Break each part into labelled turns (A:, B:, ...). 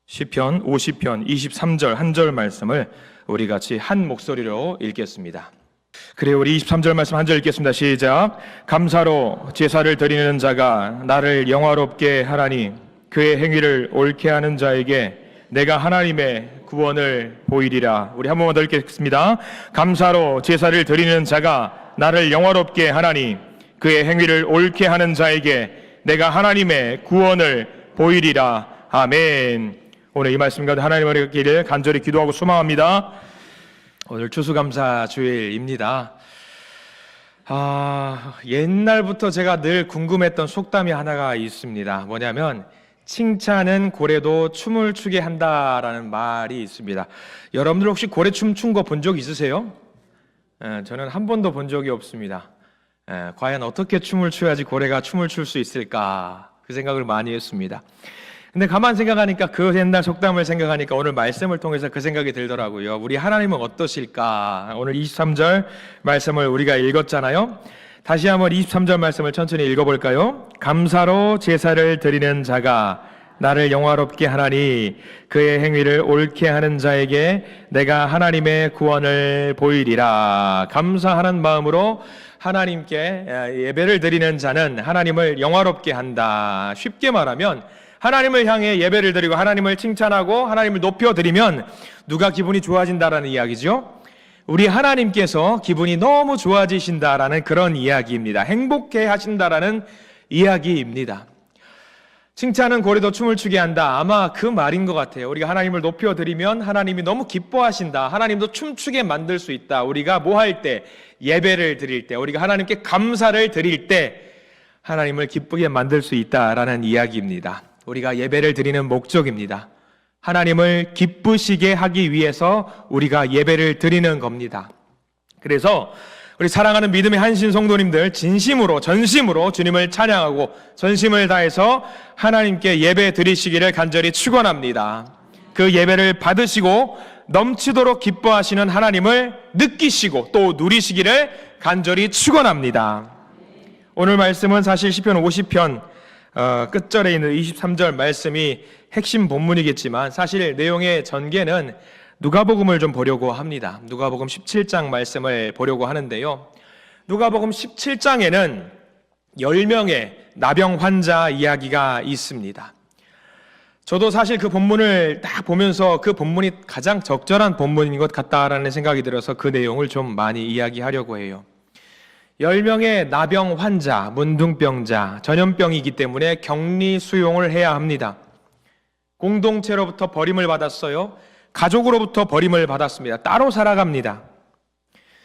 A: 시편 50편 23절 한 절 말씀을 우리 같이 한 목소리로 읽겠습니다. 그래요, 우리 23절 말씀 한 절 읽겠습니다. 시작. 감사로 제사를 드리는 자가 나를 영화롭게 하라니 그의 행위를 옳게 하는 자에게 내가 하나님의 구원을 보이리라. 우리 한 번만 더 읽겠습니다. 감사로 제사를 드리는 자가 나를 영화롭게 하나니 그의 행위를 옳게 하는 자에게 내가 하나님의 구원을 보이리라. 아멘. 오늘 이 말씀 가운데 하나님의 은혜를 간절히 기도하고 소망합니다. 오늘 추수감사 주일입니다. 옛날부터 제가 늘 궁금했던 속담이 하나가 있습니다. 뭐냐면 칭찬은 고래도 춤을 추게 한다라는 말이 있습니다. 여러분들 혹시 고래 춤춘 거 본 적 있으세요? 저는 한 번도 본 적이 없습니다. 과연 어떻게 춤을 춰야지 고래가 춤을 출 수 있을까 그 생각을 많이 했습니다. 근데 가만 생각하니까 그 옛날 속담을 생각하니까 오늘 말씀을 통해서 그 생각이 들더라고요. 우리 하나님은 어떠실까? 오늘 23절 말씀을 우리가 읽었잖아요. 다시 한번 23절 말씀을 천천히 읽어볼까요? 감사로 제사를 드리는 자가 나를 영화롭게 하나니 그의 행위를 옳게 하는 자에게 내가 하나님의 구원을 보이리라. 감사하는 마음으로 하나님께 예배를 드리는 자는 하나님을 영화롭게 한다. 쉽게 말하면 하나님을 향해 예배를 드리고 하나님을 칭찬하고 하나님을 높여드리면 누가 기분이 좋아진다라는 이야기죠. 우리 하나님께서 기분이 너무 좋아지신다라는 그런 이야기입니다. 행복해 하신다라는 이야기입니다. 칭찬은 고래도 춤을 추게 한다. 아마 그 말인 것 같아요. 우리가 하나님을 높여드리면 하나님이 너무 기뻐하신다. 하나님도 춤추게 만들 수 있다. 우리가 뭐 할 때? 예배를 드릴 때, 우리가 하나님께 감사를 드릴 때 하나님을 기쁘게 만들 수 있다라는 이야기입니다. 우리가 예배를 드리는 목적입니다. 하나님을 기쁘시게 하기 위해서 우리가 예배를 드리는 겁니다. 그래서 우리 사랑하는 믿음의 한신 성도님들 진심으로 전심으로 주님을 찬양하고 전심을 다해서 하나님께 예배 드리시기를 간절히 축원합니다. 그 예배를 받으시고 넘치도록 기뻐하시는 하나님을 느끼시고 또 누리시기를 간절히 축원합니다. 오늘 말씀은 사실 시편 50편 끝절에 있는 23절 말씀이 핵심 본문이겠지만 사실 내용의 전개는 누가복음을 좀 보려고 합니다. 누가복음 17장 말씀을 보려고 하는데요. 누가복음 17장에는 10명의 나병 환자 이야기가 있습니다. 저도 사실 그 본문을 딱 보면서 그 본문이 가장 적절한 본문인 것 같다라는 생각이 들어서 그 내용을 좀 많이 이야기하려고 해요. 10명의 나병 환자, 문둥병자, 전염병이기 때문에 격리 수용을 해야 합니다. 공동체로부터 버림을 받았어요. 가족으로부터 버림을 받았습니다. 따로 살아갑니다.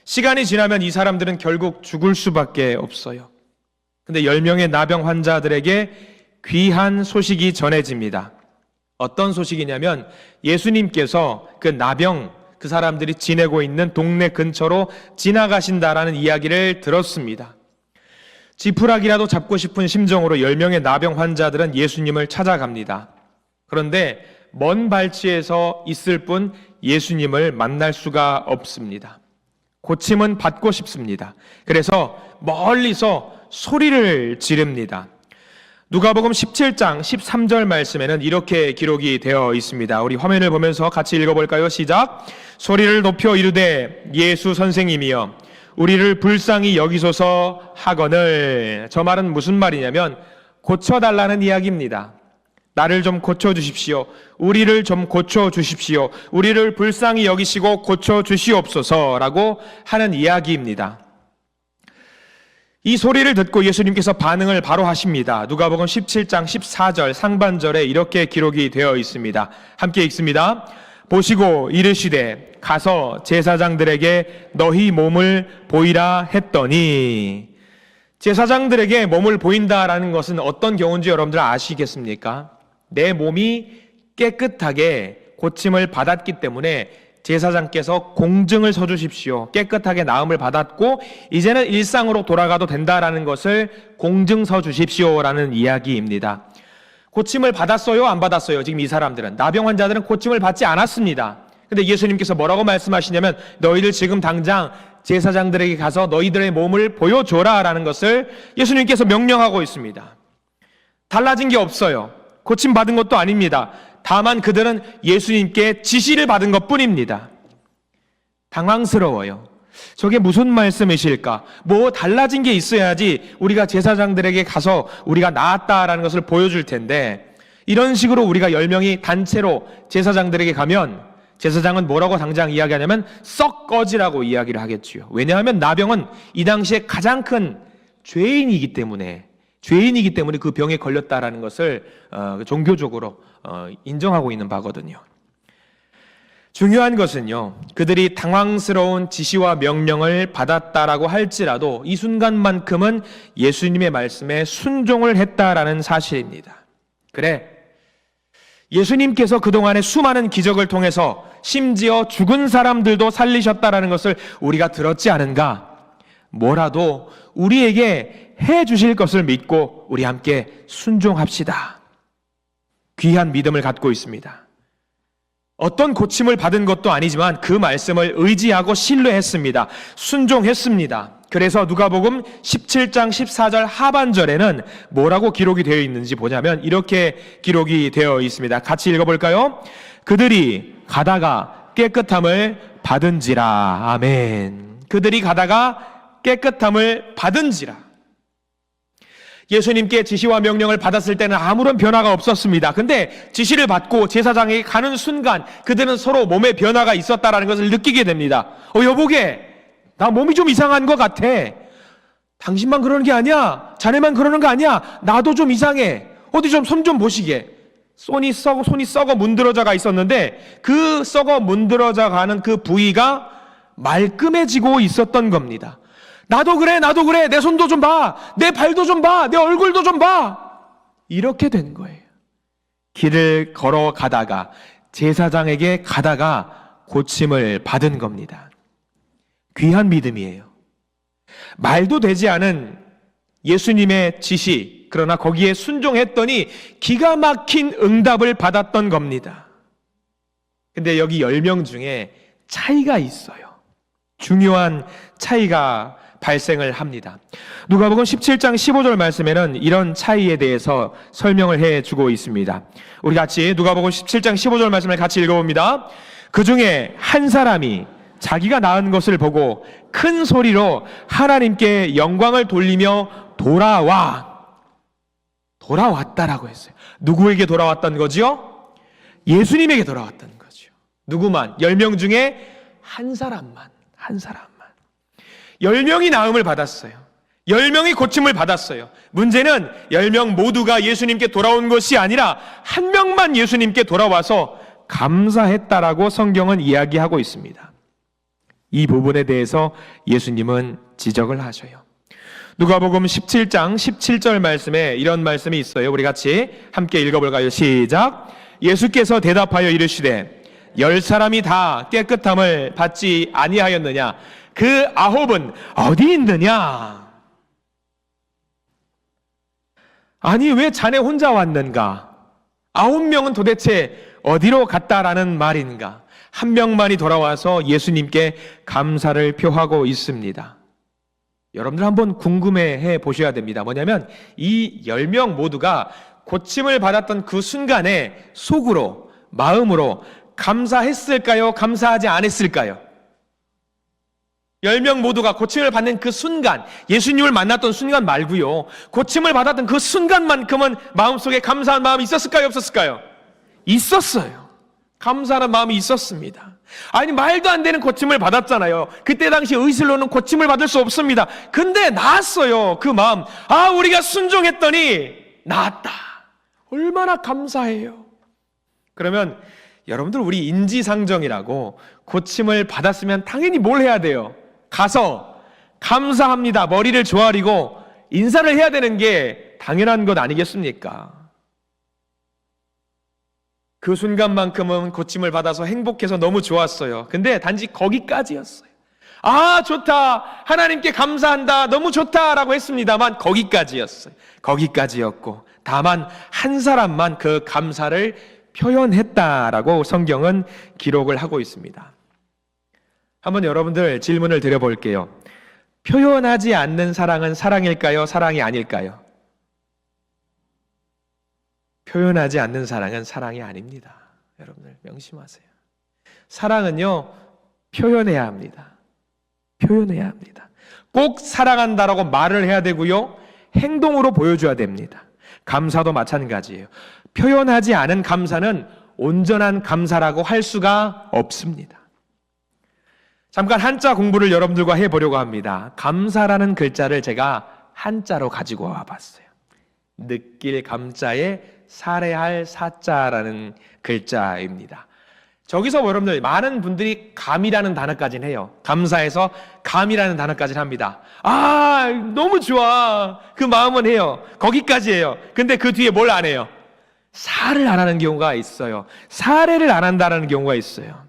A: 시간이 지나면 이 사람들은 결국 죽을 수밖에 없어요. 근데 10명의 나병 환자들에게 귀한 소식이 전해집니다. 어떤 소식이냐면 예수님께서 그 나병, 그 사람들이 지내고 있는 동네 근처로 지나가신다라는 이야기를 들었습니다. 지푸라기라도 잡고 싶은 심정으로 10명의 나병 환자들은 예수님을 찾아갑니다. 그런데 먼 발치에서 있을 뿐 예수님을 만날 수가 없습니다. 고침은 받고 싶습니다. 그래서 멀리서 소리를 지릅니다. 누가복음 17장 13절 말씀에는 이렇게 기록이 되어 있습니다. 우리 화면을 보면서 같이 읽어볼까요? 시작. 소리를 높여 이르되 예수 선생님이여 우리를 불쌍히 여기소서 하거늘. 저 말은 무슨 말이냐면 고쳐달라는 이야기입니다. 나를 좀 고쳐주십시오. 우리를 좀 고쳐주십시오. 우리를 불쌍히 여기시고 고쳐주시옵소서라고 하는 이야기입니다. 이 소리를 듣고 예수님께서 반응을 바로 하십니다. 누가복음 17장 14절 상반절에 이렇게 기록이 되어 있습니다. 함께 읽습니다. 보시고 이르시되 가서 제사장들에게 너희 몸을 보이라 했더니. 제사장들에게 몸을 보인다라는 것은 어떤 경우인지 여러분들 아시겠습니까? 내 몸이 깨끗하게 고침을 받았기 때문에 제사장께서 공증을 서주십시오. 깨끗하게 나음을 받았고 이제는 일상으로 돌아가도 된다라는 것을 공증 서주십시오라는 이야기입니다. 고침을 받았어요? 안 받았어요? 지금 이 사람들은, 나병 환자들은 고침을 받지 않았습니다. 근데 예수님께서 뭐라고 말씀하시냐면 너희들 지금 당장 제사장들에게 가서 너희들의 몸을 보여줘라 라는 것을 예수님께서 명령하고 있습니다. 달라진 게 없어요. 고침받은 것도 아닙니다. 다만 그들은 예수님께 지시를 받은 것뿐입니다. 당황스러워요. 저게 무슨 말씀이실까? 뭐 달라진 게 있어야지 우리가 제사장들에게 가서 우리가 나았다라는 것을 보여줄 텐데, 이런 식으로 우리가 10명이 단체로 제사장들에게 가면 제사장은 뭐라고 당장 이야기하냐면 썩 꺼지라고 이야기를 하겠지요. 왜냐하면 나병은 이 당시에 가장 큰 죄인이기 때문에 그 병에 걸렸다라는 것을 종교적으로 인정하고 있는 바거든요. 중요한 것은요, 그들이 당황스러운 지시와 명령을 받았다라고 할지라도 이 순간만큼은 예수님의 말씀에 순종을 했다라는 사실입니다. 그래, 예수님께서 그동안의 수많은 기적을 통해서 심지어 죽은 사람들도 살리셨다라는 것을 우리가 들었지 않은가? 뭐라도 우리에게 해 주실 것을 믿고 우리 함께 순종합시다. 귀한 믿음을 갖고 있습니다. 어떤 고침을 받은 것도 아니지만 그 말씀을 의지하고 신뢰했습니다. 순종했습니다. 그래서 누가복음 17장 14절 하반절에는 뭐라고 기록이 되어 있는지 보자면 이렇게 기록이 되어 있습니다. 같이 읽어볼까요? 그들이 가다가 깨끗함을 받은지라. 아멘. 그들이 가다가 깨끗함을 받은지라. 예수님께 지시와 명령을 받았을 때는 아무런 변화가 없었습니다. 근데 지시를 받고 제사장에게 가는 순간 그들은 서로 몸에 변화가 있었다라는 것을 느끼게 됩니다. 여보게, 나 몸이 좀 이상한 것 같아. 당신만 그러는 게 아니야. 자네만 그러는 거 아니야. 나도 좀 이상해. 어디 좀 손 좀 보시게. 손이 썩어 문드러져가 있었는데 그 썩어 문드러져 가는 그 부위가 말끔해지고 있었던 겁니다. 나도 그래. 내 손도 좀 봐. 내 발도 좀 봐. 내 얼굴도 좀 봐. 이렇게 된 거예요. 길을 걸어가다가 제사장에게 가다가 고침을 받은 겁니다. 귀한 믿음이에요. 말도 되지 않은 예수님의 지시, 그러나 거기에 순종했더니 기가 막힌 응답을 받았던 겁니다. 근데 여기 10명 중에 차이가 있어요. 중요한 차이가 발생을 합니다. 누가복음 17장 15절 말씀에는 이런 차이에 대해서 설명을 해주고 있습니다. 우리 같이 누가복음 17장 15절 말씀을 같이 읽어봅니다. 그 중에 한 사람이 자기가 낳은 것을 보고 큰 소리로 하나님께 영광을 돌리며 돌아왔다라고 했어요. 누구에게 돌아왔던 거죠? 예수님에게 돌아왔던 거죠. 누구만? 10명 중에 한 사람만. 10명이 나음을 받았어요. 10명이 고침을 받았어요. 문제는 10명 모두가 예수님께 돌아온 것이 아니라 한 명만 예수님께 돌아와서 감사했다라고 성경은 이야기하고 있습니다. 이 부분에 대해서 예수님은 지적을 하셔요. 누가복음 17장 17절 말씀에 이런 말씀이 있어요. 우리 같이 함께 읽어볼까요? 시작. 예수께서 대답하여 이르시되 10사람이 다 깨끗함을 받지 아니하였느냐? 그 9은 어디 있느냐? 아니, 왜 자네 혼자 왔는가? 9명은 도대체 어디로 갔다라는 말인가? 한 명만이 돌아와서 예수님께 감사를 표하고 있습니다. 여러분들 한번 궁금해해 보셔야 됩니다. 뭐냐면 이 10명 모두가 고침을 받았던 그 순간에 속으로, 마음으로 감사했을까요? 감사하지 않았을까요? 10명 모두가 고침을 받는 그 순간, 예수님을 만났던 순간 말고요, 고침을 받았던 그 순간만큼은 마음속에 감사한 마음이 있었을까요? 없었을까요? 있었어요. 감사하는 마음이 있었습니다. 아니, 말도 안 되는 고침을 받았잖아요. 그때 당시 의술로는 고침을 받을 수 없습니다. 근데 나았어요. 그 마음. 우리가 순종했더니 나았다. 얼마나 감사해요. 그러면 여러분들, 우리 인지상정이라고 고침을 받았으면 당연히 뭘 해야 돼요? 가서 감사합니다, 머리를 조아리고 인사를 해야 되는 게 당연한 것 아니겠습니까? 그 순간만큼은 고침을 받아서 행복해서 너무 좋았어요. 근데 단지 거기까지였어요. 좋다, 하나님께 감사한다, 너무 좋다라고 했습니다만 거기까지였어요. 거기까지였고, 다만 한 사람만 그 감사를 표현했다라고 성경은 기록을 하고 있습니다. 한번 여러분들 질문을 드려볼게요. 표현하지 않는 사랑은 사랑일까요? 사랑이 아닐까요? 표현하지 않는 사랑은 사랑이 아닙니다. 여러분들 명심하세요. 사랑은요, 표현해야 합니다. 표현해야 합니다. 꼭 사랑한다라고 말을 해야 되고요, 행동으로 보여줘야 됩니다. 감사도 마찬가지예요. 표현하지 않은 감사는 온전한 감사라고 할 수가 없습니다. 잠깐 한자 공부를 여러분들과 해보려고 합니다. 감사라는 글자를 제가 한자로 가지고 와봤어요. 느낄 감자에 살해할 사자라는 글자입니다. 저기서 여러분들 많은 분들이 감이라는 단어까지는 해요. 감사해서 감이라는 단어까지는 합니다. 아, 너무 좋아. 그 마음은 해요. 거기까지 해요. 근데 그 뒤에 뭘 안 해요? 살을 안 하는 경우가 있어요. 사례를 안 한다는 경우가 있어요.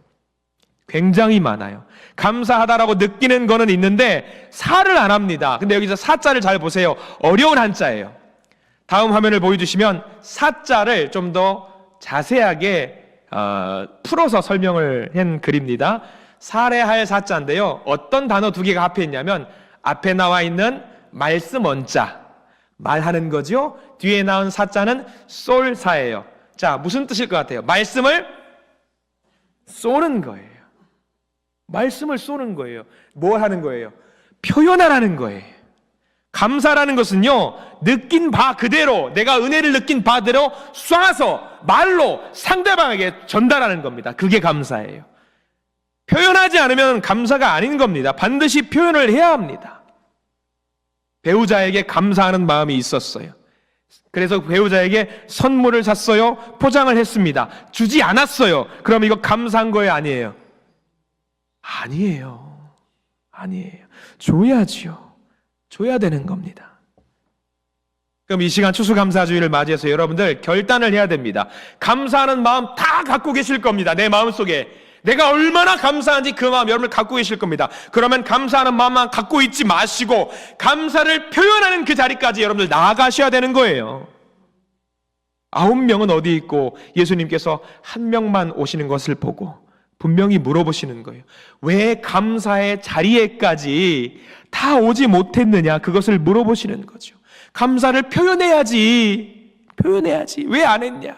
A: 굉장히 많아요. 감사하다라고 느끼는 거는 있는데 살을 안 합니다. 근데 여기서 사자를 잘 보세요. 어려운 한자예요. 다음 화면을 보여주시면 사자를 좀 더 자세하게 풀어서 설명을 한 글입니다. 살해할 사자인데요, 어떤 단어 두 개가 앞에 있냐면 앞에 나와 있는 말씀 원자, 말하는 거죠. 뒤에 나온 사자는 쏠사예요. 자, 무슨 뜻일 것 같아요? 말씀을 쏘는 거예요. 말씀을 쏘는 거예요. 뭘 하는 거예요? 표현하라는 거예요. 감사라는 것은요, 느낀 바 그대로, 내가 은혜를 느낀 바대로 쏴서 말로 상대방에게 전달하는 겁니다. 그게 감사예요. 표현하지 않으면 감사가 아닌 겁니다. 반드시 표현을 해야 합니다. 배우자에게 감사하는 마음이 있었어요. 그래서 배우자에게 선물을 샀어요. 포장을 했습니다. 주지 않았어요. 그럼 이거 감사한 거예요? 아니에요? 아니에요. 아니에요. 줘야지요. 줘야 되는 겁니다. 그럼 이 시간 추수감사주의를 맞이해서 여러분들 결단을 해야 됩니다. 감사하는 마음 다 갖고 계실 겁니다. 내 마음속에 내가 얼마나 감사한지 그 마음 여러분들 갖고 계실 겁니다. 그러면 감사하는 마음만 갖고 있지 마시고 감사를 표현하는 그 자리까지 여러분들 나아가셔야 되는 거예요. 9명은 어디 있고 예수님께서 한 명만 오시는 것을 보고 분명히 물어보시는 거예요. 왜 감사의 자리에까지 다 오지 못했느냐, 그것을 물어보시는 거죠. 감사를 표현해야지. 왜 안 했냐?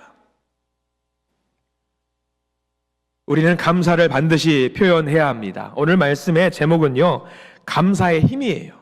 A: 우리는 감사를 반드시 표현해야 합니다. 오늘 말씀의 제목은요, 감사의 힘이에요.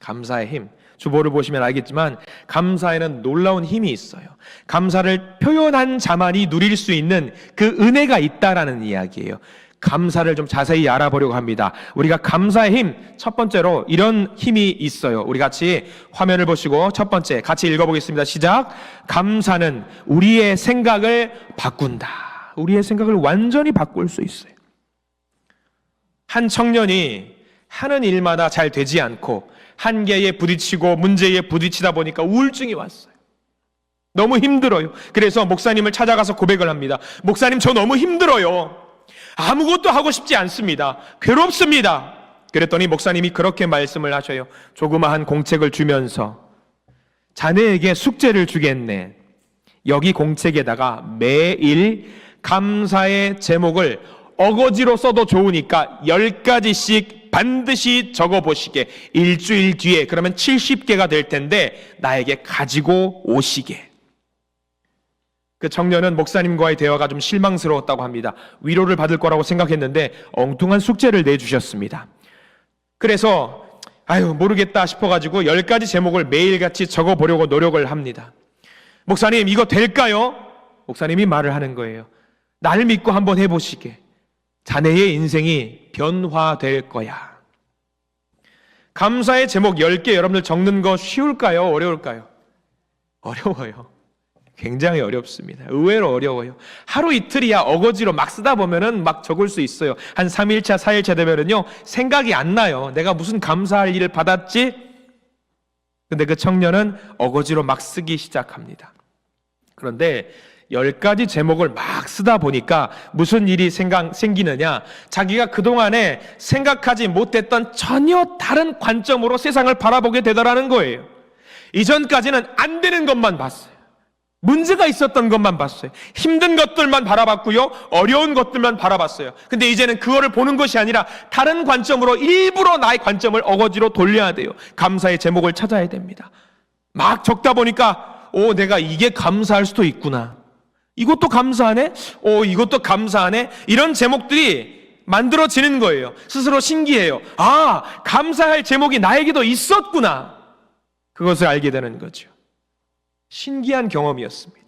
A: 감사의 힘. 주보를 보시면 알겠지만 감사에는 놀라운 힘이 있어요. 감사를 표현한 자만이 누릴 수 있는 그 은혜가 있다라는 이야기예요. 감사를 좀 자세히 알아보려고 합니다. 우리가 감사의 힘, 첫 번째로 이런 힘이 있어요. 우리 같이 화면을 보시고 첫 번째 같이 읽어보겠습니다. 시작. 감사는 우리의 생각을 바꾼다. 우리의 생각을 완전히 바꿀 수 있어요. 한 청년이 하는 일마다 잘 되지 않고 한계에 부딪히고 문제에 부딪히다 보니까 우울증이 왔어요. 너무 힘들어요. 그래서 목사님을 찾아가서 고백을 합니다. 목사님, 저 너무 힘들어요. 아무것도 하고 싶지 않습니다. 괴롭습니다. 그랬더니 목사님이 그렇게 말씀을 하셔요. 조그마한 공책을 주면서 자네에게 숙제를 주겠네. 여기 공책에다가 매일 감사의 제목을 어거지로 써도 좋으니까 10가지씩 반드시 적어보시게. 일주일 뒤에 그러면 70개가 될 텐데 나에게 가지고 오시게. 그 청년은 목사님과의 대화가 좀 실망스러웠다고 합니다. 위로를 받을 거라고 생각했는데 엉뚱한 숙제를 내주셨습니다. 그래서 모르겠다 싶어가지고 10가지 제목을 매일같이 적어보려고 노력을 합니다. 목사님, 이거 될까요? 목사님이 말을 하는 거예요. 날 믿고 한번 해보시게. 자네의 인생이 변화될 거야. 감사의 제목 10개 여러분들 적는 거 쉬울까요? 어려울까요? 어려워요. 굉장히 어렵습니다. 의외로 어려워요. 하루 이틀이야 어거지로 막 쓰다 보면은 막 적을 수 있어요. 한 3일차, 4일차 되면은요, 생각이 안 나요. 내가 무슨 감사할 일을 받았지? 근데 그 청년은 어거지로 막 쓰기 시작합니다. 그런데 10가지 제목을 막 쓰다 보니까 무슨 일이 생기느냐, 자기가 그동안에 생각하지 못했던 전혀 다른 관점으로 세상을 바라보게 되더라는 거예요. 이전까지는 안 되는 것만 봤어요. 문제가 있었던 것만 봤어요. 힘든 것들만 바라봤고요, 어려운 것들만 바라봤어요. 근데 이제는 그거를 보는 것이 아니라 다른 관점으로 일부러 나의 관점을 어거지로 돌려야 돼요. 감사의 제목을 찾아야 됩니다. 막 적다 보니까 내가 이게 감사할 수도 있구나. 이것도 감사하네? 이것도 감사하네? 이런 제목들이 만들어지는 거예요. 스스로 신기해요. 감사할 제목이 나에게도 있었구나. 그것을 알게 되는 거죠. 신기한 경험이었습니다.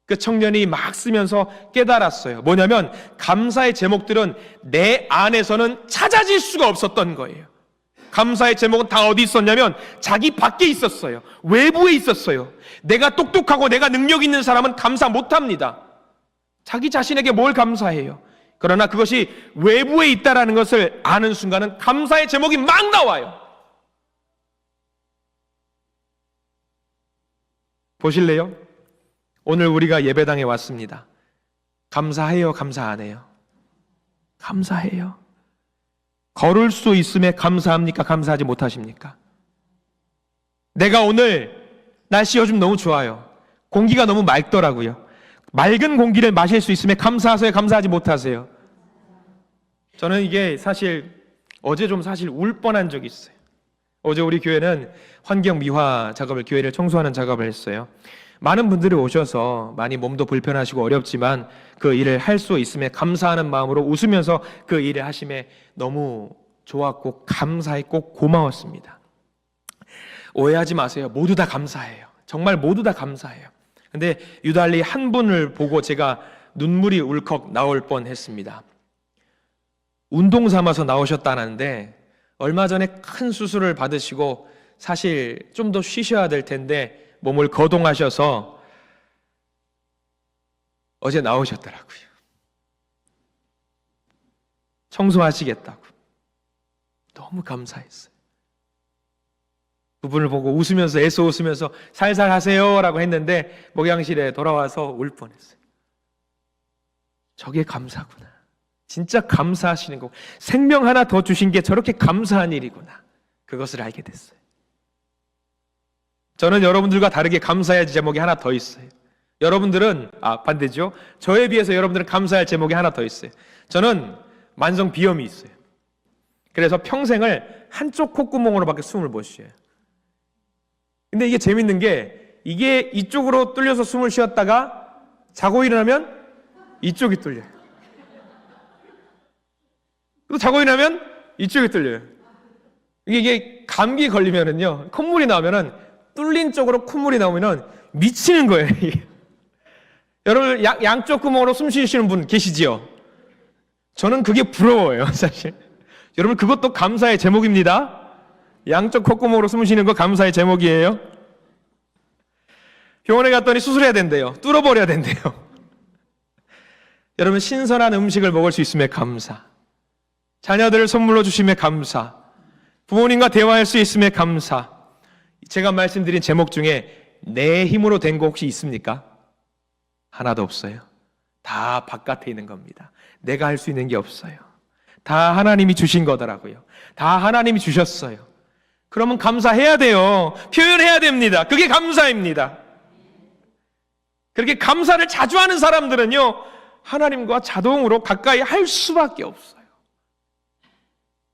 A: 그 청년이 막 쓰면서 깨달았어요. 뭐냐면 감사의 제목들은 내 안에서는 찾아질 수가 없었던 거예요. 감사의 제목은 다 어디 있었냐면 자기 밖에 있었어요. 외부에 있었어요. 내가 똑똑하고 내가 능력 있는 사람은 감사 못합니다. 자기 자신에게 뭘 감사해요? 그러나 그것이 외부에 있다는 것을 아는 순간은 감사의 제목이 막 나와요. 보실래요? 오늘 우리가 예배당에 왔습니다. 감사해요? 감사 안 해요? 감사해요. 걸을 수 있음에 감사합니까? 감사하지 못하십니까? 내가 오늘 날씨 요즘 너무 좋아요. 공기가 너무 맑더라고요. 맑은 공기를 마실 수 있음에 감사하세요? 감사하지 못하세요? 저는 이게 어제 좀 울 뻔한 적이 있어요. 어제 우리 교회는 환경 미화 작업을, 교회를 청소하는 작업을 했어요. 많은 분들이 오셔서 많이 몸도 불편하시고 어렵지만 그 일을 할 수 있음에 감사하는 마음으로 웃으면서 그 일을 하심에 너무 좋았고 감사했고 고마웠습니다. 오해하지 마세요. 모두 다 감사해요. 정말 모두 다 감사해요. 근데 유달리 한 분을 보고 제가 눈물이 울컥 나올 뻔했습니다. 운동 삼아서 나오셨다는데 얼마 전에 큰 수술을 받으시고 사실 좀 더 쉬셔야 될 텐데 몸을 거동하셔서 어제 나오셨더라고요. 청소하시겠다고. 너무 감사했어요. 그분을 보고 웃으면서 애써 웃으면서 살살 하세요 라고 했는데 목양실에 돌아와서 울 뻔했어요. 저게 감사구나. 진짜 감사하시는 거고 생명 하나 더 주신 게 저렇게 감사한 일이구나. 그것을 알게 됐어요. 저는 여러분들과 다르게 감사할 제목이 하나 더 있어요. 여러분들은 반대죠. 저에 비해서 여러분들은 감사할 제목이 하나 더 있어요. 저는 만성 비염이 있어요. 그래서 평생을 한쪽 콧구멍으로밖에 숨을 못 쉬어요. 근데 이게 재밌는 게 이게 이쪽으로 뚫려서 숨을 쉬었다가 자고 일어나면 이쪽이 뚫려요. 또 자고 일어나면 이쪽이 뚫려요. 이게 감기 걸리면은요, 콧물이 나오면은 뚫린 쪽으로 콧물이 나오면은 미치는 거예요. 여러분 양쪽 구멍으로 숨 쉬시는 분 계시지요? 저는 그게 부러워요, 사실. 여러분 그것도 감사의 제목입니다. 양쪽 콧구멍으로 숨 쉬는 거 감사의 제목이에요. 병원에 갔더니 수술해야 된대요. 뚫어버려야 된대요. 여러분 신선한 음식을 먹을 수 있음에 감사, 자녀들을 선물로 주심에 감사, 부모님과 대화할 수 있음에 감사. 제가 말씀드린 제목 중에 내 힘으로 된 거 혹시 있습니까? 하나도 없어요. 다 바깥에 있는 겁니다. 내가 할 수 있는 게 없어요. 다 하나님이 주신 거더라고요. 다 하나님이 주셨어요. 그러면 감사해야 돼요. 표현해야 됩니다. 그게 감사입니다. 그렇게 감사를 자주 하는 사람들은요, 하나님과 자동으로 가까이 할 수밖에 없어요.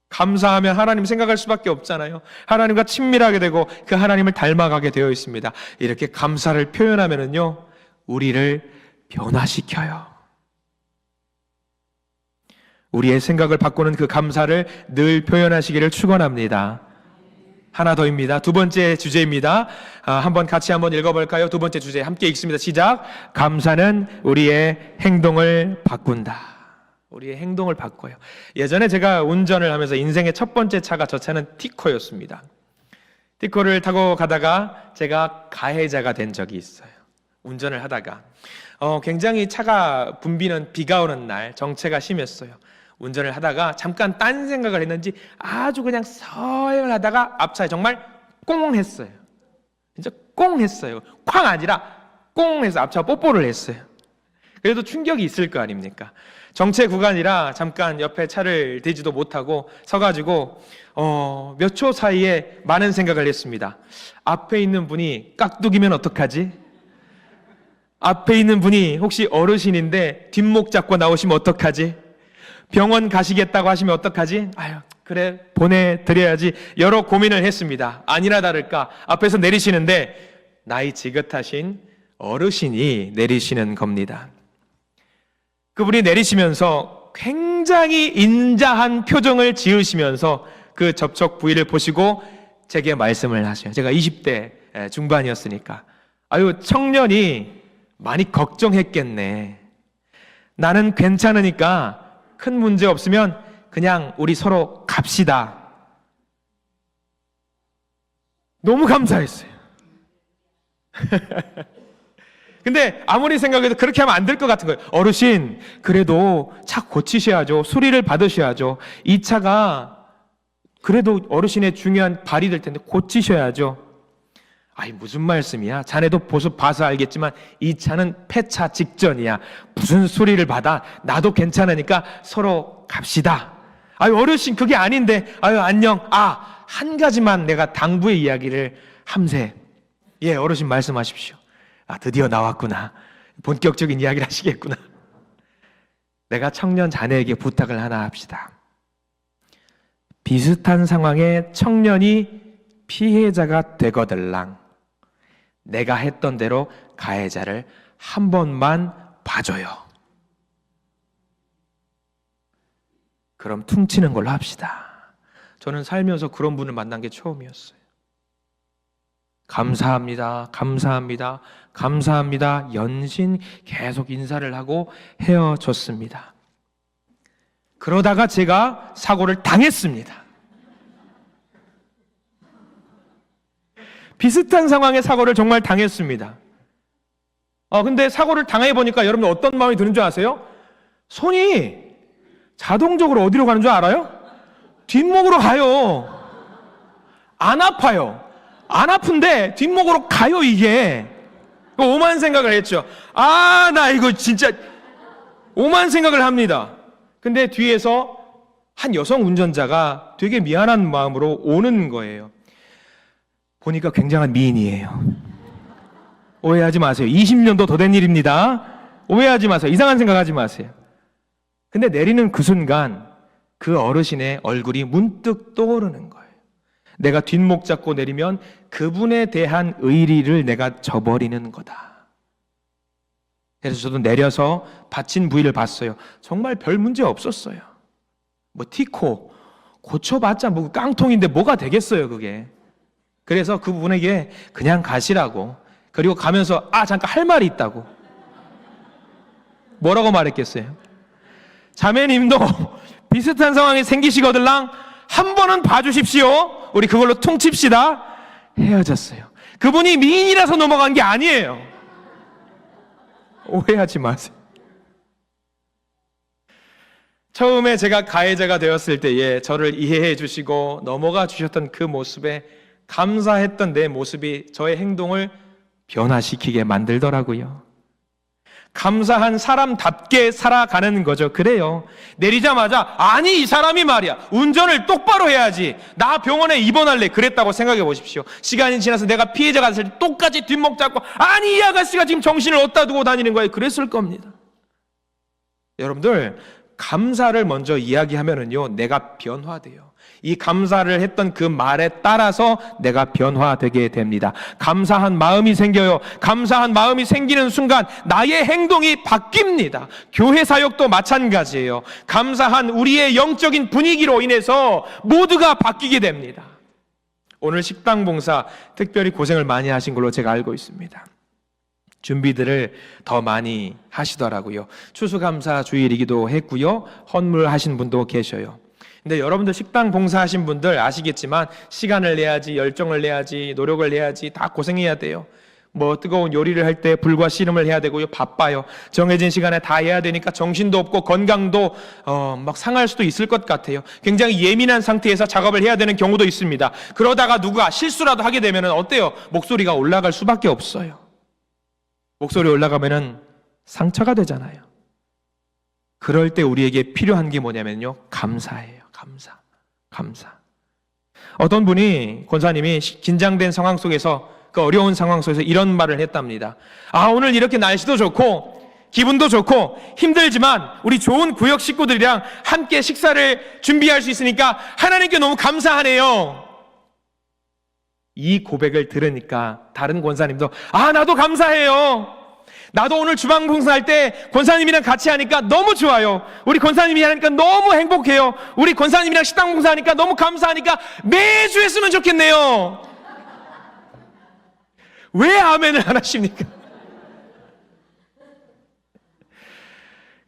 A: 감사하면 하나님 생각할 수밖에 없잖아요. 하나님과 친밀하게 되고 그 하나님을 닮아가게 되어 있습니다. 이렇게 감사를 표현하면은요, 우리를 변화시켜요. 우리의 생각을 바꾸는 그 감사를 늘 표현하시기를 축원합니다. 하나 더입니다. 두 번째 주제입니다. 한번 같이 한번 읽어볼까요? 두 번째 주제 함께 읽습니다. 시작. 감사는 우리의 행동을 바꾼다. 우리의 행동을 바꿔요. 예전에 제가 운전을 하면서 인생의 첫 번째 차가 저 차는 티코였습니다. 티코를 타고 가다가 제가 가해자가 된 적이 있어요. 운전을 하다가 굉장히 차가 붐비는 비가 오는 날 정체가 심했어요. 운전을 하다가 잠깐 딴 생각을 했는지 아주 그냥 서행을 하다가 앞차에 정말 꽁 했어요. 진짜 꽁 했어요. 쾅 아니라 꽁 해서 앞차가 뽀뽀를 했어요. 그래도 충격이 있을 거 아닙니까? 정체 구간이라 잠깐 옆에 차를 대지도 못하고 서가지고 몇 초 사이에 많은 생각을 했습니다. 앞에 있는 분이 깍두기면 어떡하지? 앞에 있는 분이 혹시 어르신인데 뒷목 잡고 나오시면 어떡하지? 병원 가시겠다고 하시면 어떡하지? 아유, 그래 보내드려야지. 여러 고민을 했습니다. 아니나 다를까 앞에서 내리시는데 나이 지긋하신 어르신이 내리시는 겁니다. 그분이 내리시면서 굉장히 인자한 표정을 지으시면서 그 접촉 부위를 보시고 제게 말씀을 하셔요. 제가 20대 중반이었으니까. 아유, 청년이 많이 걱정했겠네. 나는 괜찮으니까 큰 문제 없으면 그냥 우리 서로 갑시다. 너무 감사했어요. 근데 아무리 생각해도 그렇게 하면 안 될 것 같은 거예요. 어르신, 그래도 차 고치셔야죠. 수리를 받으셔야죠. 이 차가 그래도 어르신의 중요한 발이 될 텐데 고치셔야죠. 아이, 무슨 말씀이야? 자네도 봐서 알겠지만 이 차는 폐차 직전이야. 무슨 수리를 받아? 나도 괜찮으니까 서로 갑시다. 아유, 어르신, 그게 아닌데. 아유, 안녕. 한 가지만 내가 당부의 이야기를 함세. 예, 어르신 말씀하십시오. 드디어 나왔구나. 본격적인 이야기를 하시겠구나. 내가 청년 자네에게 부탁을 하나 합시다. 비슷한 상황의 청년이 피해자가 되거들랑 내가 했던 대로 가해자를 한 번만 봐줘요. 그럼 퉁치는 걸로 합시다. 저는 살면서 그런 분을 만난 게 처음이었어요. 감사합니다. 감사합니다. 감사합니다. 연신 계속 인사를 하고 헤어졌습니다. 그러다가 제가 사고를 당했습니다. 비슷한 상황의 사고를 정말 당했습니다. 근데 사고를 당해보니까 여러분 어떤 마음이 드는 줄 아세요? 손이 자동적으로 어디로 가는 줄 알아요? 뒷목으로 가요. 안 아파요. 안 아픈데 뒷목으로 가요, 이게. 오만 생각을 했죠. 나 이거 진짜 오만 생각을 합니다. 근데 뒤에서 한 여성 운전자가 되게 미안한 마음으로 오는 거예요. 보니까 굉장한 미인이에요. 오해하지 마세요. 20년도 더 된 일입니다. 오해하지 마세요. 이상한 생각하지 마세요. 근데 내리는 그 순간 그 어르신의 얼굴이 문득 떠오르는 거예요. 내가 뒷목 잡고 내리면 그분에 대한 의리를 내가 저버리는 거다. 그래서 저도 내려서 다친 부위를 봤어요. 정말 별 문제 없었어요. 티코 고쳐봤자 깡통인데 뭐가 되겠어요, 그게. 그래서 그분에게 그냥 가시라고. 그리고 가면서 잠깐 할 말이 있다고. 뭐라고 말했겠어요? 자매님도 비슷한 상황이 생기시거들랑 한 번은 봐주십시오. 우리 그걸로 퉁칩시다. 헤어졌어요. 그분이 미인이라서 넘어간 게 아니에요. 오해하지 마세요. 처음에 제가 가해자가 되었을 때에 저를 이해해 주시고 넘어가 주셨던 그 모습에 감사했던 내 모습이 저의 행동을 변화시키게 만들더라고요. 감사한 사람답게 살아가는 거죠. 그래요. 내리자마자 이 사람이 말이야 운전을 똑바로 해야지. 나 병원에 입원할래. 그랬다고 생각해 보십시오. 시간이 지나서 내가 피해자가 됐을 때 똑같이 뒷목 잡고 이 아가씨가 지금 정신을 어디다 두고 다니는 거예요. 그랬을 겁니다. 여러분들, 감사를 먼저 이야기하면은요, 내가 변화돼요. 이 감사를 했던 그 말에 따라서 내가 변화되게 됩니다. 감사한 마음이 생겨요. 감사한 마음이 생기는 순간 나의 행동이 바뀝니다. 교회 사역도 마찬가지예요. 감사한 우리의 영적인 분위기로 인해서 모두가 바뀌게 됩니다. 오늘 식당 봉사 특별히 고생을 많이 하신 걸로 제가 알고 있습니다. 준비들을 더 많이 하시더라고요. 추수감사 주일이기도 했고요. 헌물하신 분도 계셔요. 근데 여러분들 식당 봉사하신 분들 아시겠지만 시간을 내야지, 열정을 내야지, 노력을 내야지, 다 고생해야 돼요. 뜨거운 요리를 할 때 불과 씨름을 해야 되고요. 바빠요. 정해진 시간에 다 해야 되니까 정신도 없고 건강도 막 상할 수도 있을 것 같아요. 굉장히 예민한 상태에서 작업을 해야 되는 경우도 있습니다. 그러다가 누가 실수라도 하게 되면 어때요? 목소리가 올라갈 수밖에 없어요. 목소리 올라가면은 상처가 되잖아요. 그럴 때 우리에게 필요한 게 뭐냐면요, 감사예요. 감사. 어떤 분이, 권사님이 긴장된 상황 속에서, 그 어려운 상황 속에서 이런 말을 했답니다. 오늘 이렇게 날씨도 좋고 기분도 좋고 힘들지만 우리 좋은 구역 식구들이랑 함께 식사를 준비할 수 있으니까 하나님께 너무 감사하네요. 이 고백을 들으니까 다른 권사님도 나도 감사해요. 나도 오늘 주방 봉사할 때 권사님이랑 같이 하니까 너무 좋아요. 우리 권사님이 하니까 너무 행복해요. 우리 권사님이랑 식당 봉사하니까 너무 감사하니까 매주 했으면 좋겠네요. 왜 아멘을 안 하십니까?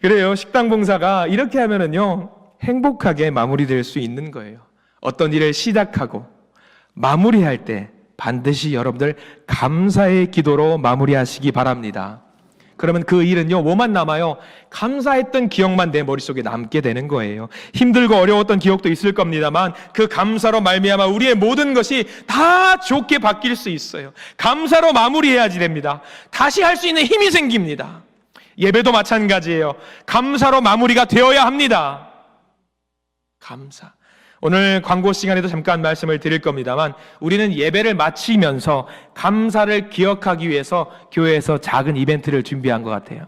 A: 그래요. 식당 봉사가 이렇게 하면은요, 행복하게 마무리될 수 있는 거예요. 어떤 일을 시작하고 마무리할 때 반드시 여러분들 감사의 기도로 마무리하시기 바랍니다. 그러면 그 일은요, 뭐만 남아요? 감사했던 기억만 내 머릿속에 남게 되는 거예요. 힘들고 어려웠던 기억도 있을 겁니다만 그 감사로 말미암아 우리의 모든 것이 다 좋게 바뀔 수 있어요. 감사로 마무리해야지 됩니다. 다시 할 수 있는 힘이 생깁니다. 예배도 마찬가지예요. 감사로 마무리가 되어야 합니다. 감사. 오늘 광고 시간에도 잠깐 말씀을 드릴 겁니다만 우리는 예배를 마치면서 감사를 기억하기 위해서 교회에서 작은 이벤트를 준비한 것 같아요.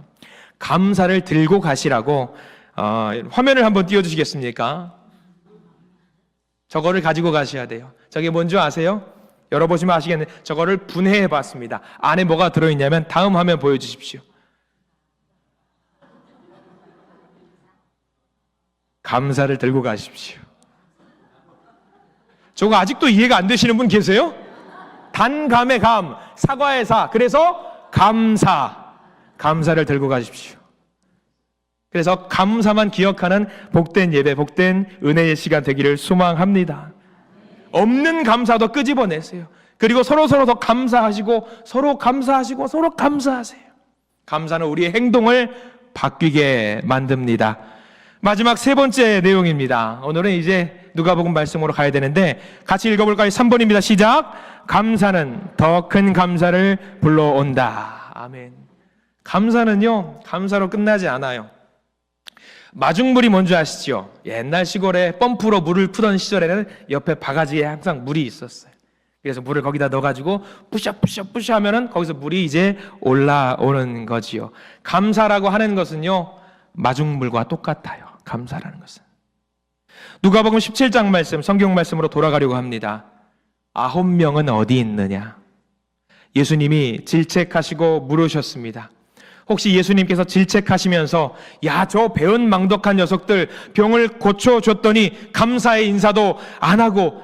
A: 감사를 들고 가시라고 화면을 한번 띄워주시겠습니까? 저거를 가지고 가셔야 돼요. 저게 뭔지 아세요? 열어보시면 아시겠네요. 저거를 분해해 봤습니다. 안에 뭐가 들어있냐면 다음 화면 보여주십시오. 감사를 들고 가십시오. 저거 아직도 이해가 안 되시는 분 계세요? 단감의 감, 사과의 사. 그래서 감사를 들고 가십시오. 그래서 감사만 기억하는 복된 예배, 복된 은혜의 시간 되기를 소망합니다. 없는 감사도 끄집어내세요. 그리고 서로 더 감사하시고 서로 감사하세요. 감사는 우리의 행동을 바뀌게 만듭니다. 마지막 세 번째 내용입니다. 오늘은 이제 누가복음 말씀으로 가야 되는데 같이 읽어볼까요? 3번입니다. 시작. 감사는 더 큰 감사를 불러온다. 아멘. 감사는요, 감사로 끝나지 않아요. 마중물이 뭔지 아시죠? 옛날 시골에 펌프로 물을 푸던 시절에는 옆에 바가지에 항상 물이 있었어요. 그래서 물을 거기다 넣어가지고 뿌셔 하면은 거기서 물이 이제 올라오는 거지요. 감사라고 하는 것은요, 마중물과 똑같아요. 감사라는 것은. 누가복음 17장 말씀, 성경 말씀으로 돌아가려고 합니다. 9명은 어디 있느냐? 예수님이 질책하시고 물으셨습니다. 혹시 예수님께서 질책하시면서 저 배은망덕한 녀석들 병을 고쳐줬더니 감사의 인사도 안 하고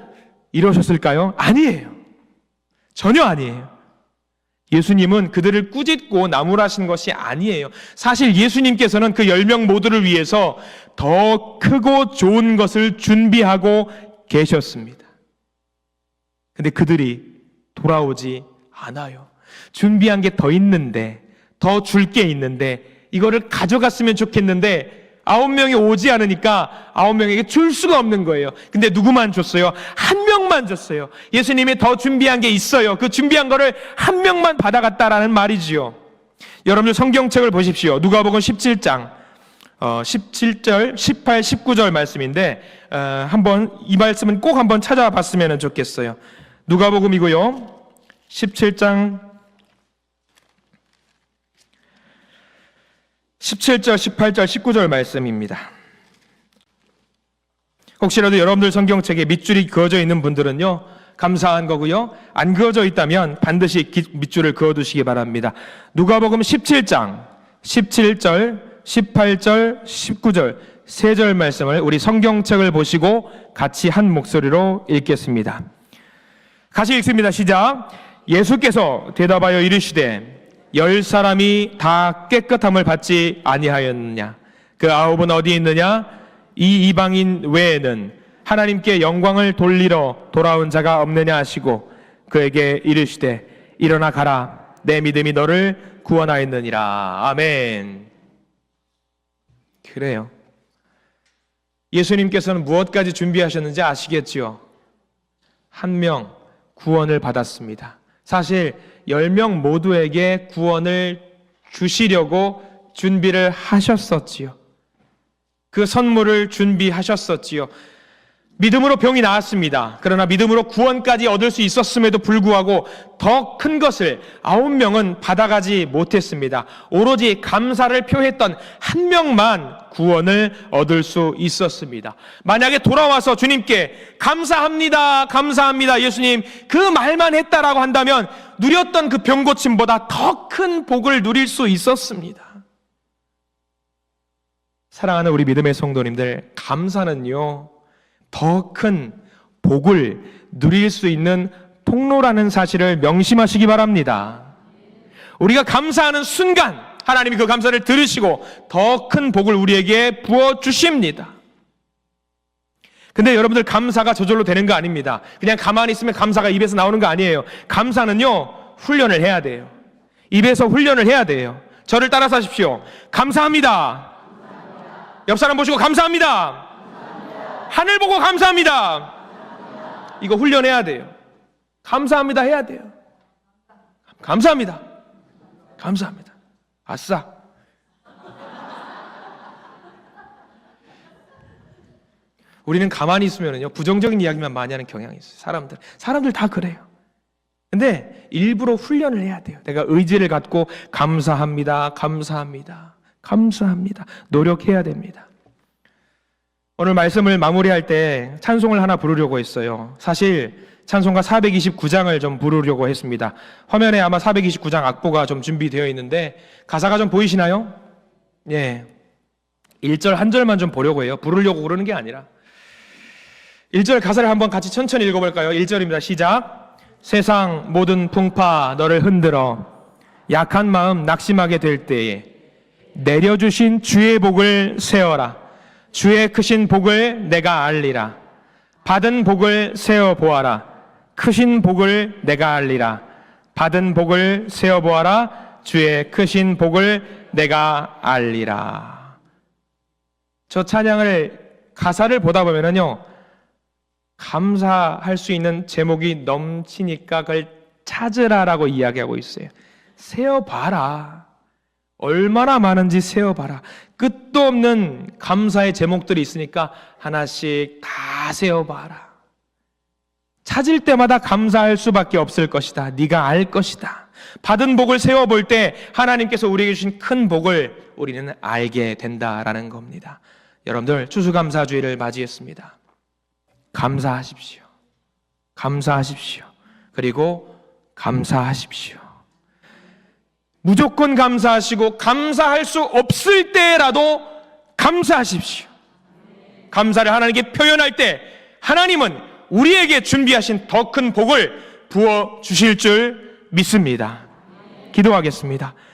A: 이러셨을까요? 아니에요. 전혀 아니에요. 예수님은 그들을 꾸짖고 나무라신 것이 아니에요. 사실 예수님께서는 그 10명 모두를 위해서 더 크고 좋은 것을 준비하고 계셨습니다. 근데 그들이 돌아오지 않아요. 준비한 게 더 있는데, 더 줄 게 있는데, 이거를 가져갔으면 좋겠는데 9명이 오지 않으니까 9명에게 줄 수가 없는 거예요. 근데 누구만 줬어요? 한 명만 줬어요. 예수님이 더 준비한 게 있어요. 그 준비한 거를 한 명만 받아갔다라는 말이지요. 여러분들 성경책을 보십시오. 누가복음 17장 17절, 18, 19절 말씀인데 한번 이 말씀은 꼭 한번 찾아봤으면 좋겠어요. 누가복음이고요. 17장 17절, 18절, 19절 말씀입니다. 혹시라도 여러분들 성경책에 밑줄이 그어져 있는 분들은요, 감사한 거고요. 안 그어져 있다면 반드시 밑줄을 그어두시기 바랍니다. 누가복음 17장 17절, 18절, 19절 세 절 말씀을 우리 성경책을 보시고 같이 한 목소리로 읽겠습니다. 같이 읽습니다. 시작. 예수께서 대답하여 이르시되 10사람이 다 깨끗함을 받지 아니하였느냐? 그 9은 어디 있느냐? 이 이방인 외에는 하나님께 영광을 돌리러 돌아온 자가 없느냐 하시고 그에게 이르시되 일어나 가라. 내 믿음이 너를 구원하였느니라. 아멘. 그래요. 예수님께서는 무엇까지 준비하셨는지 아시겠지요? 한 명 구원을 받았습니다. 사실 10명 모두에게 구원을 주시려고 준비를 하셨었지요. 그 선물을 준비하셨었지요. 믿음으로 병이 나았습니다. 그러나 믿음으로 구원까지 얻을 수 있었음에도 불구하고 더 큰 것을 9명은 받아가지 못했습니다. 오로지 감사를 표했던 한 명만 구원을 얻을 수 있었습니다. 만약에 돌아와서 주님께 감사합니다, 감사합니다, 예수님 그 말만 했다라고 한다면 누렸던 그 병고침보다 더 큰 복을 누릴 수 있었습니다. 사랑하는 우리 믿음의 성도님들, 감사는요 더 큰 복을 누릴 수 있는 통로라는 사실을 명심하시기 바랍니다. 우리가 감사하는 순간 하나님이 그 감사를 들으시고 더 큰 복을 우리에게 부어주십니다. 근데 여러분들, 감사가 저절로 되는 거 아닙니다. 그냥 가만히 있으면 감사가 입에서 나오는 거 아니에요. 감사는요 훈련을 해야 돼요. 입에서 훈련을 해야 돼요. 저를 따라서 하십시오. 감사합니다. 옆 사람 보시고 감사합니다. 하늘 보고 감사합니다. 이거 훈련해야 돼요. 감사합니다 해야 돼요. 감사합니다. 감사합니다. 아싸. 우리는 가만히 있으면요 부정적인 이야기만 많이 하는 경향이 있어요. 사람들 다 그래요. 근데 일부러 훈련을 해야 돼요. 내가 의지를 갖고 감사합니다, 감사합니다, 감사합니다. 노력해야 됩니다. 오늘 말씀을 마무리할 때 찬송을 하나 부르려고 했어요. 사실 찬송가 429장을 좀 부르려고 했습니다. 화면에 아마 429장 악보가 좀 준비되어 있는데 가사가 좀 보이시나요? 예. 1절 한 절만 좀 보려고 해요. 부르려고 그러는 게 아니라. 1절 가사를 한번 같이 천천히 읽어볼까요? 1절입니다. 시작. 세상 모든 풍파 너를 흔들어 약한 마음 낙심하게 될 때에 내려주신 주의 복을 세어라. 주의 크신 복을 내가 알리라. 받은 복을 세어 보아라. 크신 복을 내가 알리라. 받은 복을 세어 보아라. 주의 크신 복을 내가 알리라. 저 찬양을 가사를 보다 보면은요 감사할 수 있는 제목이 넘치니까 그걸 찾으라라고 이야기하고 있어요. 세어봐라. 얼마나 많은지 세어봐라. 끝도 없는 감사의 제목들이 있으니까 하나씩 다 세어봐라. 찾을 때마다 감사할 수밖에 없을 것이다. 네가 알 것이다. 받은 복을 세어볼 때 하나님께서 우리에게 주신 큰 복을 우리는 알게 된다라는 겁니다. 여러분들, 추수감사주의를 맞이했습니다. 감사하십시오. 감사하십시오. 그리고 감사하십시오. 무조건 감사하시고 감사할 수 없을 때라도 감사하십시오. 감사를 하나님께 표현할 때 하나님은 우리에게 준비하신 더 큰 복을 부어주실 줄 믿습니다. 기도하겠습니다.